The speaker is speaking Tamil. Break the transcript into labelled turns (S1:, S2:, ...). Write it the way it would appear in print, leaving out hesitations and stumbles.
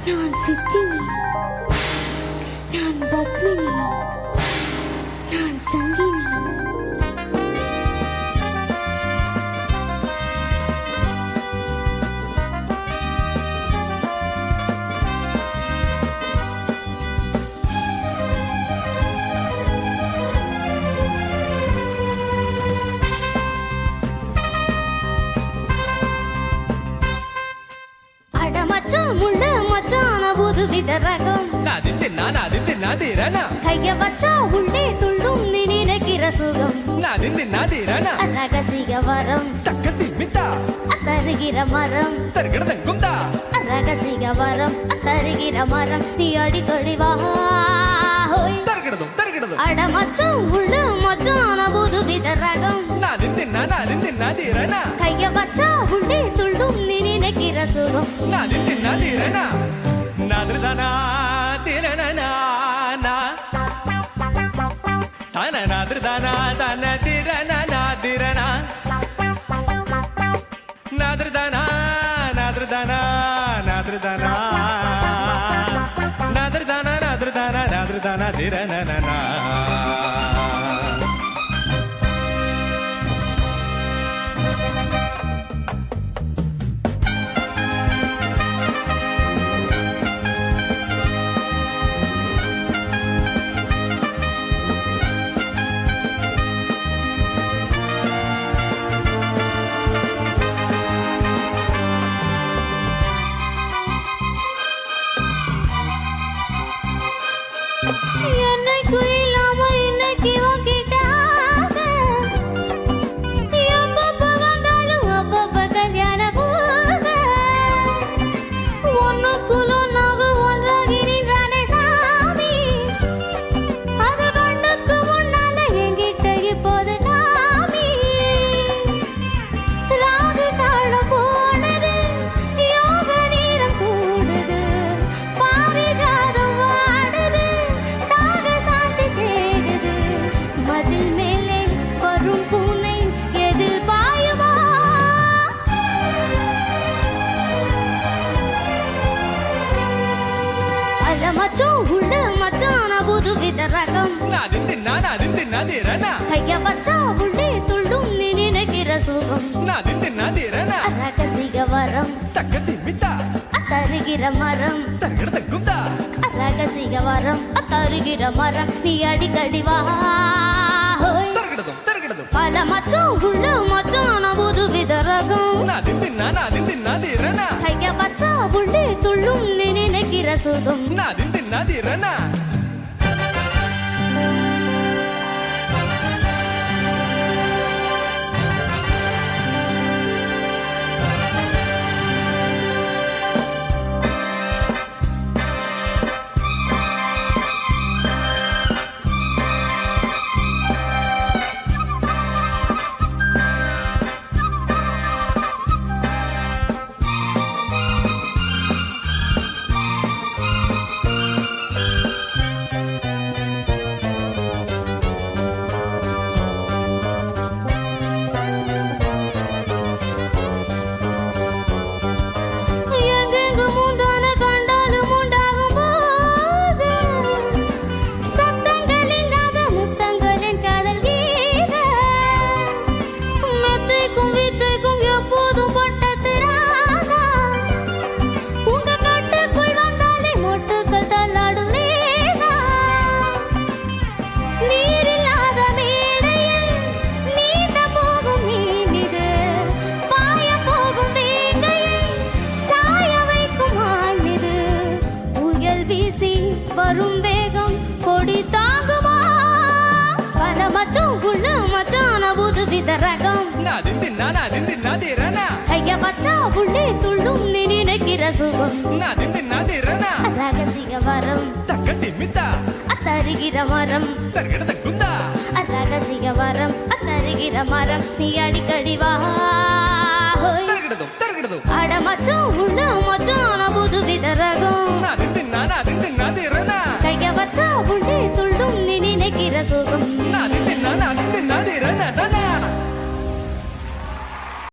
S1: நான் சித்தினி, நான் பத்மினி, நான் சங்கினி. முள்ள மச்சான புது வித ரகம் கைய வச்சா உள்ளே துள்ளும் நீ நினைக்கிற சுகம் ரகசிய வரம் தருகிற மரம் ரகசிய வரம் தருகிற மரம் நீ அடிக்கடி வா அட மச்சான் உள்ள மச்சான புது வித ரகம் கைய வச்சா உள்ளே துள்ளும் நீ நினைக்கிற சுகம் என்னைக்கு இல்லாம இன்னைக்கு உன்கிட்ட ஆசை எப்பப்ப வந்தாலும் அப்பப்ப கல்யாண பூசை ஒன்னுக்குள்ள ஒன்னாக ஒன்றாகி நின்றானே சாமி அது கண்ணுக்கு முன்னால என்கிட்ட இப்போது காமி ராகு தாழம் போனது யோக நீரம் கூடுது பாரிஜாதம் வாடுது மதில் மேலே வரும் பூனை எதில் பாயுமா அல மச்சான் உள்ள மச்சான புது வித ரகம் கைய வச்சா உள்ளே துள்ளும் நீ நினைக்கிற சுகம் ரகசிய வரம் தருகிற மரம் ரகசிய வரம் தருகிற மரம் நீ அடிக்கடி வா பல மச்சம் உள்ள மச்சான புது வித ரகம் கைய வச்சா உள்ளே துள்ளும் நீ நினைக்கிற சுகம் வரும் வேகம் கொடி தாங்குமா பல மச்சம் உள்ள மச்சான புது வித ரகம் கைய வச்சா உள்ளே துள்ளும் நீ நினைக்கிற சுகம் ரகசிய வரம் தருகிற மரம் ரகசிய வரம் தருகிற மரம் நீ அடிக்கடி வா